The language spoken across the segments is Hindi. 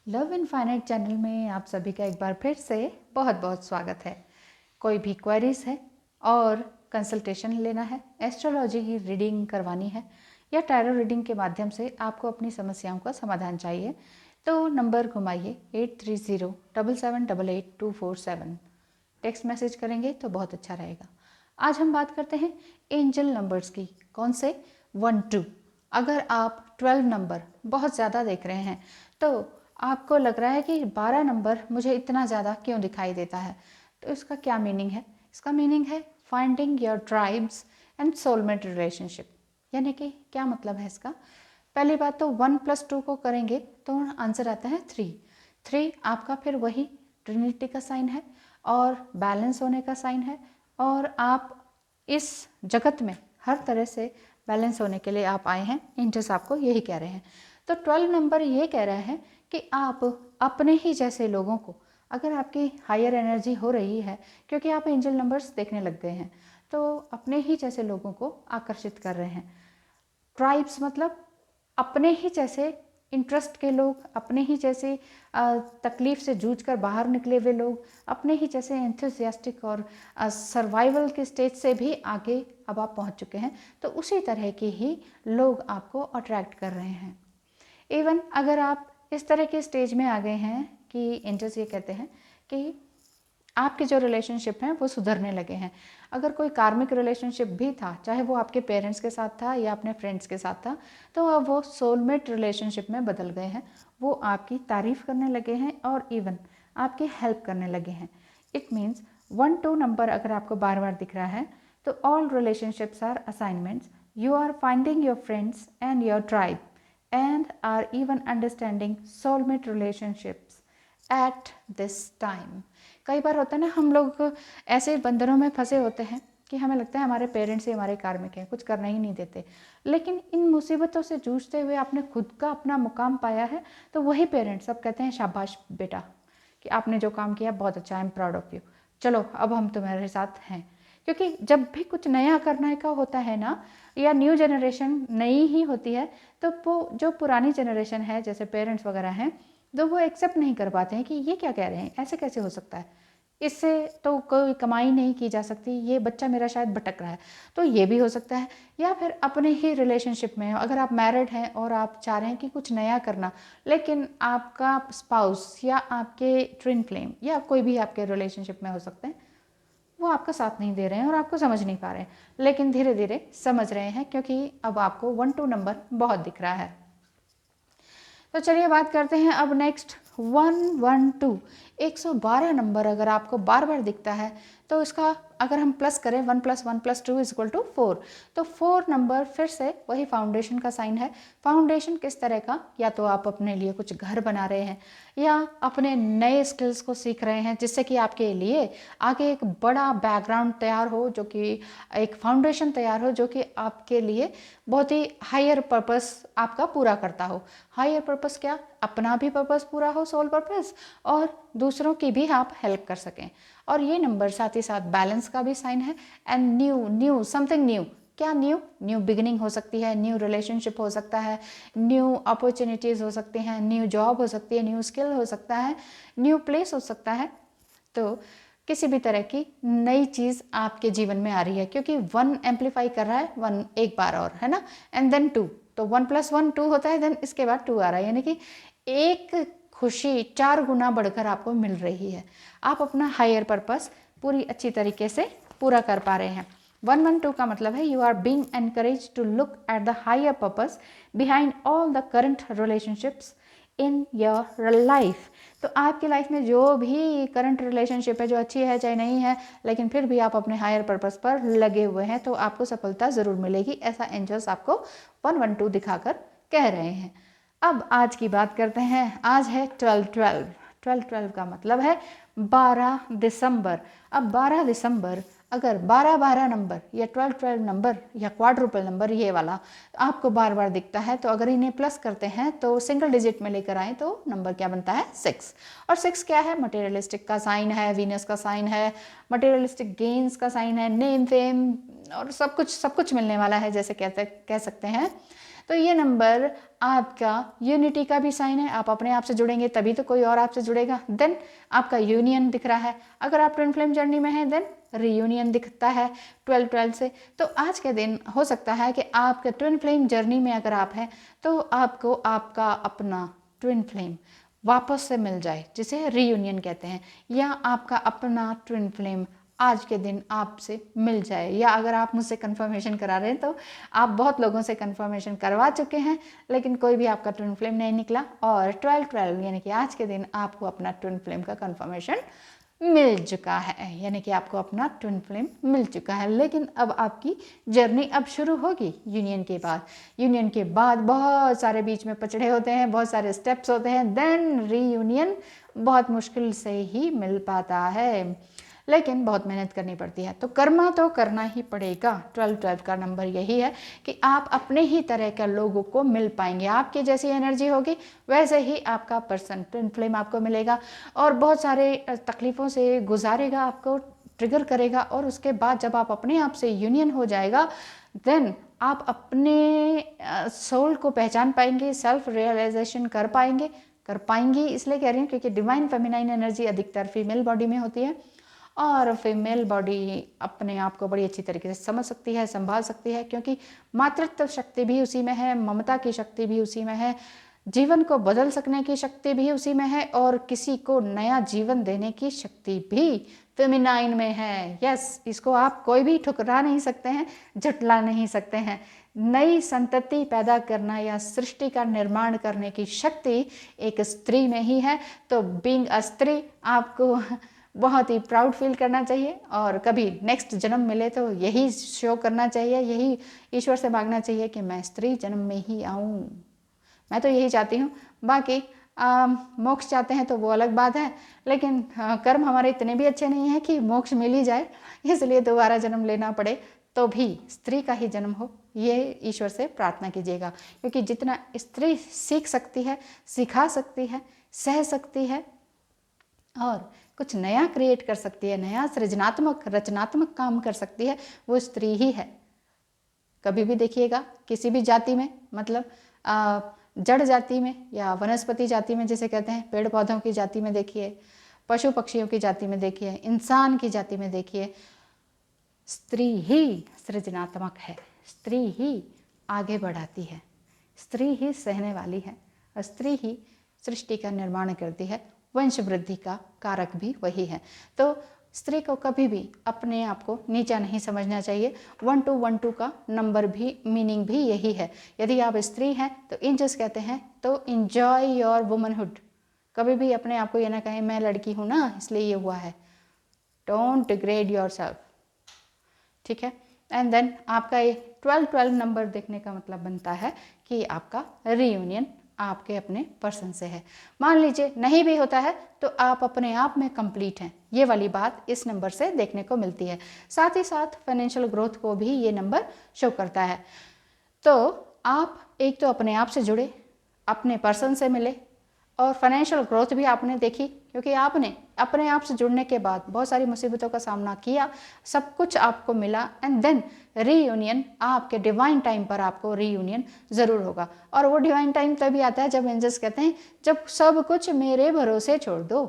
लव इनफाइनाइट चैनल में आप सभी का एक बार फिर से बहुत बहुत स्वागत है। कोई भी क्वेरीज है और कंसल्टेशन लेना है, एस्ट्रोलॉजी की रीडिंग करवानी है या टैरो रीडिंग के माध्यम से आपको अपनी समस्याओं का समाधान चाहिए तो नंबर घुमाइए 8307788247। टेक्स्ट मैसेज करेंगे तो बहुत अच्छा रहेगा। आज हम बात करते हैं एंजल नंबर्स की। कौन से? 1-2। अगर आप 12 नंबर बहुत ज़्यादा देख रहे हैं तो आपको लग रहा है कि 12 नंबर मुझे इतना ज़्यादा क्यों दिखाई देता है, तो इसका क्या मीनिंग है? इसका मीनिंग है finding your tribes and soulmate relationship. यानी कि क्या मतलब है इसका? पहली बात तो 1+2 को करेंगे तो आंसर आता है 3। 3 आपका फिर वही ट्रिनिटी का साइन है और बैलेंस होने का साइन है, और आप इस जगत में हर तरह से बैलेंस होने के लिए आप आए हैं। एंजल्स आपको यही कह रहे हैं। तो 12 नंबर ये कह रहा है कि आप अपने ही जैसे लोगों को, अगर आपकी हायर एनर्जी हो रही है क्योंकि आप एंजल नंबर्स देखने लग गए हैं, तो अपने ही जैसे लोगों को आकर्षित कर रहे हैं। ट्राइब्स मतलब अपने ही जैसे इंटरेस्ट के लोग, अपने ही जैसे तकलीफ से जूझ कर बाहर निकले हुए लोग, अपने ही जैसे एंथुसियास्टिक और सर्वाइवल के स्टेज से भी आगे अब आप पहुंच चुके हैं, तो उसी तरह के ही लोग आपको अट्रैक्ट कर रहे हैं। इवन अगर आप इस तरह के स्टेज में आ गए हैं कि एंजल्स ये कहते हैं कि आपके जो रिलेशनशिप हैं वो सुधरने लगे हैं। अगर कोई कार्मिक रिलेशनशिप भी था, चाहे वो आपके पेरेंट्स के साथ था या अपने फ्रेंड्स के साथ था, तो अब वो सोलमेट रिलेशनशिप में बदल गए हैं। वो आपकी तारीफ करने लगे हैं और इवन आपकी हेल्प करने लगे हैं। इट मीन्स 1-2 नंबर अगर आपको बार बार दिख रहा है तो all relationships are assignments. You are finding your friends and your tribe and are even understanding soulmate relationships at this time। कई बार होता है ना, हम लोग ऐसे बंधनों में फंसे होते हैं कि हमें लगता है हमारे पेरेंट्स ही हमारे कार्मिक हैं, कुछ करना ही नहीं देते। लेकिन इन मुसीबतों से जूझते हुए आपने खुद का अपना मुकाम पाया है, तो वही पेरेंट्स सब कहते हैं शाबाश बेटा, कि आपने जो काम किया बहुत अच्छा, I am proud of you, चलो अब हम तुम्हारे साथ हैं। क्योंकि जब भी कुछ नया करने का होता है ना, या न्यू जनरेशन नई ही होती है, तो वो जो पुरानी जनरेशन है जैसे पेरेंट्स वगैरह हैं, तो वो एक्सेप्ट नहीं कर पाते हैं कि ये क्या कह रहे हैं, ऐसे कैसे हो सकता है, इससे तो कोई कमाई नहीं की जा सकती, ये बच्चा मेरा शायद भटक रहा है। तो ये भी हो सकता है। या फिर अपने ही रिलेशनशिप में अगर आप मैरिड हैं और आप चाह रहे हैं कि कुछ नया करना, लेकिन आपका स्पाउस या आपके ट्विन फ्लेम या कोई भी आपके रिलेशनशिप में हो सकते हैं, वो आपका साथ नहीं दे रहे हैं और आपको समझ नहीं पा रहे हैं, लेकिन धीरे धीरे समझ रहे हैं क्योंकि अब आपको 1-2 नंबर बहुत दिख रहा है। तो चलिए बात करते हैं अब नेक्स्ट 112। 112 नंबर अगर आपको बार बार दिखता है तो इसका अगर हम प्लस करें 1+1+2=4, तो 4 नंबर फिर से वही फाउंडेशन का साइन है। फाउंडेशन किस तरह का? या तो आप अपने लिए कुछ घर बना रहे हैं या अपने नए स्किल्स को सीख रहे हैं जिससे कि आपके लिए आगे एक बड़ा बैकग्राउंड तैयार हो, जो कि एक फाउंडेशन तैयार हो जो कि आपके लिए बहुत ही हायर पर्पस आपका पूरा करता हो। हायर पर्पस क्या? अपना भी पर्पस पूरा हो, सोल पर्पस, और दूसरों की भी आप हेल्प कर सकें। और ये नंबर साथ ही साथ बैलेंस का भी साइन है। And new something new. क्या न्यू? न्यू बिगिनिंग हो सकती है, न्यू रिलेशनशिप हो सकता है, न्यू अपॉर्चुनिटीज़ हो सकती हैं, न्यू जॉब हो सकती है, न्यू स्किल हो सकता है, न्यू प्लेस हो सकता है। तो किसी भी तरह की नई चीज़ आपके जीवन में आ रही है, क्योंकि 1 एम्पलीफाई कर रहा है, 1 एक बार और है ना, एंड देन 2, तो 1+1 2 होता है, देन इसके बाद 2 आ रहा है, यानी कि एक खुशी 4 गुना बढ़कर आपको मिल रही है। आप अपना हायर पर्पस पूरी अच्छी तरीके से पूरा कर पा रहे हैं। 112 का मतलब है you are being encourage to look at the higher purpose behind all the current relationships in your life. तो आपकी लाइफ में जो भी करंट रिलेशनशिप है, जो अच्छी है चाहे नहीं है, लेकिन फिर भी आप अपने हायर पर्पस पर लगे हुए हैं, तो आपको सफलता ज़रूर मिलेगी, ऐसा एंजल्स आपको 112 दिखाकर कह रहे हैं। अब आज की बात करते हैं। आज है 12/12। 12/12 का मतलब है 12 दिसंबर। अब 12 दिसंबर अगर 12-12 नंबर या 12-12 नंबर या क्वाड्रुपल नंबर ये वाला आपको बार बार दिखता है, तो अगर इन्हें प्लस करते हैं तो सिंगल डिजिट में लेकर आए तो नंबर क्या बनता है? 6। और 6 क्या है? मटेरियलिस्टिक का साइन है, वीनस का साइन है, मटेरियलिस्टिक गेन्स का साइन है, नेम फेम और सब कुछ मिलने वाला है, जैसे कह सकते हैं। तो ये नंबर आपका यूनिटी का भी साइन है। आप अपने आप से जुड़ेंगे तभी तो कोई और आपसे जुड़ेगा। देन आपका यूनियन दिख रहा है। अगर आप ट्विन फ्लेम जर्नी में हैं देन रीयूनियन दिखता है 12-12 से। तो आज के दिन हो सकता है कि आपके ट्विन फ्लेम जर्नी में अगर आप हैं तो आपको आपका अपना ट्विन फ्लेम वापस से मिल जाए, जिसे रीयूनियन कहते हैं, या आपका अपना ट्विन फ्लेम आज के दिन आपसे मिल जाए। या अगर आप मुझसे कंफर्मेशन करा रहे हैं तो आप बहुत लोगों से कंफर्मेशन करवा चुके हैं लेकिन कोई भी आपका ट्विन फ्लेम नहीं निकला, और 12-12 यानी कि आज के दिन आपको अपना ट्विन फ्लेम का कंफर्मेशन मिल चुका है, यानी कि आपको अपना ट्विन फ्लेम मिल चुका है। लेकिन अब आपकी जर्नी अब शुरू होगी यूनियन के बाद। यूनियन के बाद बहुत सारे बीच में पचड़े होते हैं, बहुत सारे स्टेप्स होते हैं, देन रीयूनियन बहुत मुश्किल से ही मिल पाता है, लेकिन बहुत मेहनत करनी पड़ती है। तो कर्मा तो करना ही पड़ेगा। 12-12 का नंबर यही है कि आप अपने ही तरह के लोगों को मिल पाएंगे। आपकी जैसी एनर्जी होगी वैसे ही आपका पर्सन ट्विन फ्लेम आपको मिलेगा, और बहुत सारे तकलीफ़ों से गुजारेगा, आपको ट्रिगर करेगा, और उसके बाद जब आप अपने आप से यूनियन हो जाएगा देन आप अपने सोल को पहचान पाएंगे, सेल्फ रियलाइजेशन कर पाएंगी। इसलिए कह रही हूँ क्योंकि डिवाइन फेमिनाइन एनर्जी अधिकतर फीमेल बॉडी में होती है, और फीमेल बॉडी अपने आप को बड़ी अच्छी तरीके से समझ सकती है, संभाल सकती है, क्योंकि मातृत्व शक्ति भी उसी में है, ममता की शक्ति भी उसी में है, जीवन को बदल सकने की शक्ति भी उसी में है, और किसी को नया जीवन देने की शक्ति भी फेमिनाइन में है। यस, इसको आप कोई भी ठुकरा नहीं सकते हैं, झुटला नहीं सकते हैं। नई संतति पैदा करना या सृष्टि का निर्माण करने की शक्ति एक स्त्री में ही है। तो बीइंग अ स्त्री आपको बहुत ही प्राउड फील करना चाहिए, और कभी नेक्स्ट जन्म मिले तो यही शो करना चाहिए, यही ईश्वर से मांगना चाहिए कि मैं स्त्री जन्म में ही आऊँ। मैं तो यही चाहती हूँ। बाकी मोक्ष चाहते हैं तो वो अलग बात है, लेकिन कर्म हमारे इतने भी अच्छे नहीं हैं कि मोक्ष मिल ही जाए, इसलिए दोबारा जन्म लेना पड़े तो भी स्त्री का ही जन्म हो, ये ईश्वर से प्रार्थना कीजिएगा। क्योंकि जितना स्त्री सीख सकती है, सिखा सकती है, सह सकती है, और कुछ नया क्रिएट कर सकती है, नया सृजनात्मक रचनात्मक काम कर सकती है, वो स्त्री ही है। कभी भी देखिएगा किसी भी जाति में, मतलब जड़ जाति में या वनस्पति जाति में जिसे कहते हैं, पेड़ पौधों की जाति में देखिए, पशु पक्षियों की जाति में देखिए, इंसान की जाति में देखिए, स्त्री ही सृजनात्मक है, स्त्री ही आगे बढ़ाती है, स्त्री ही सहने वाली है, और स्त्री ही सृष्टि का निर्माण करती है। वंश वृद्धि का कारक भी वही है। तो स्त्री को कभी भी अपने आप को नीचा नहीं समझना चाहिए। 1212 का नंबर भी मीनिंग भी यही है। यदि आप स्त्री हैं तो एंजल्स कहते हैं तो इंजॉय योर वुमनहुड। कभी भी अपने आप को ये ना कहें मैं लड़की हूँ ना इसलिए ये हुआ है। डोंट डिग्रेड योर सेल्फ, ठीक है। एंड देन आपका ये 12-12 नंबर देखने का मतलब बनता है कि आपका रीयूनियन आपके अपने पर्सन से है। मान लीजिए नहीं भी होता है तो आप अपने आप में कंप्लीट हैं, ये वाली बात इस नंबर से देखने को मिलती है। साथ ही साथ फाइनेंशियल ग्रोथ को भी ये नंबर शो करता है। तो आप एक तो अपने आप से जुड़े, अपने पर्सन से मिले, और फाइनेंशियल ग्रोथ भी आपने देखी, क्योंकि आपने अपने आप से जुड़ने के बाद बहुत सारी मुसीबतों का सामना किया, सब कुछ आपको मिला, एंड देन रीयूनियन आपके डिवाइन टाइम पर आपको रीयूनियन ज़रूर होगा। और वो डिवाइन टाइम तभी आता है जब एंजल्स कहते हैं जब सब कुछ मेरे भरोसे छोड़ दो।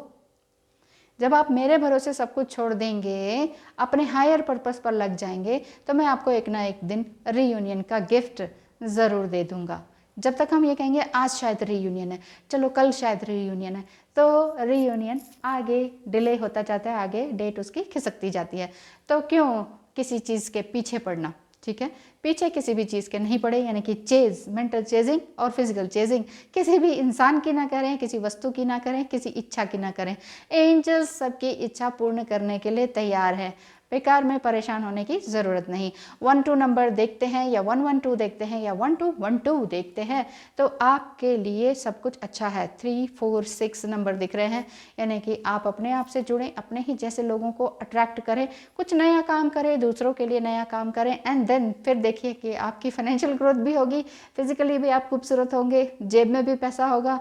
जब आप मेरे भरोसे सब कुछ छोड़ देंगे, अपने हायर पर्पस पर लग जाएंगे, तो मैं आपको एक ना एक दिन रीयूनियन का गिफ्ट ज़रूर दे दूँगा। जब तक हम ये कहेंगे आज शायद रीयूनियन है, चलो कल शायद रीयूनियन है, तो रीयूनियन आगे डिले होता जाता है, आगे डेट उसकी खिसकती जाती है। तो क्यों किसी चीज़ के पीछे पड़ना, ठीक है। पीछे किसी भी चीज़ के नहीं पड़े, यानी कि चेज, मेंटल चेजिंग और फिजिकल चेजिंग किसी भी इंसान की ना करें, किसी वस्तु की ना करें, किसी इच्छा की ना करें। एंजल्स सबकी इच्छा पूर्ण करने के लिए तैयार है, बेकार में परेशान होने की ज़रूरत नहीं। 12 नंबर देखते हैं या 112 देखते हैं या 1212 देखते हैं तो आपके लिए सब कुछ अच्छा है। 3, 4, 6 नंबर दिख रहे हैं, यानी कि आप अपने आप से जुड़ें, अपने ही जैसे लोगों को अट्रैक्ट करें, कुछ नया काम करें, दूसरों के लिए नया काम करें, एंड देन फिर देखिए कि आपकी फाइनेंशियल ग्रोथ भी होगी, फिजिकली भी आप खूबसूरत होंगे, जेब में भी पैसा होगा,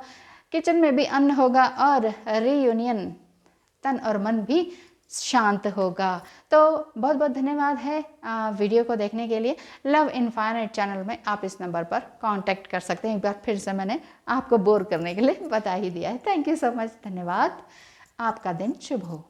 किचन में भी अन्न होगा, और रीयूनियन तन और मन भी शांत होगा। तो बहुत बहुत धन्यवाद है वीडियो को देखने के लिए। लव इनफाइनाइट चैनल में आप इस नंबर पर कांटेक्ट कर सकते हैं। एक बार फिर से मैंने आपको बोर करने के लिए बता ही दिया है। थैंक यू सो मच, धन्यवाद। आपका दिन शुभ हो।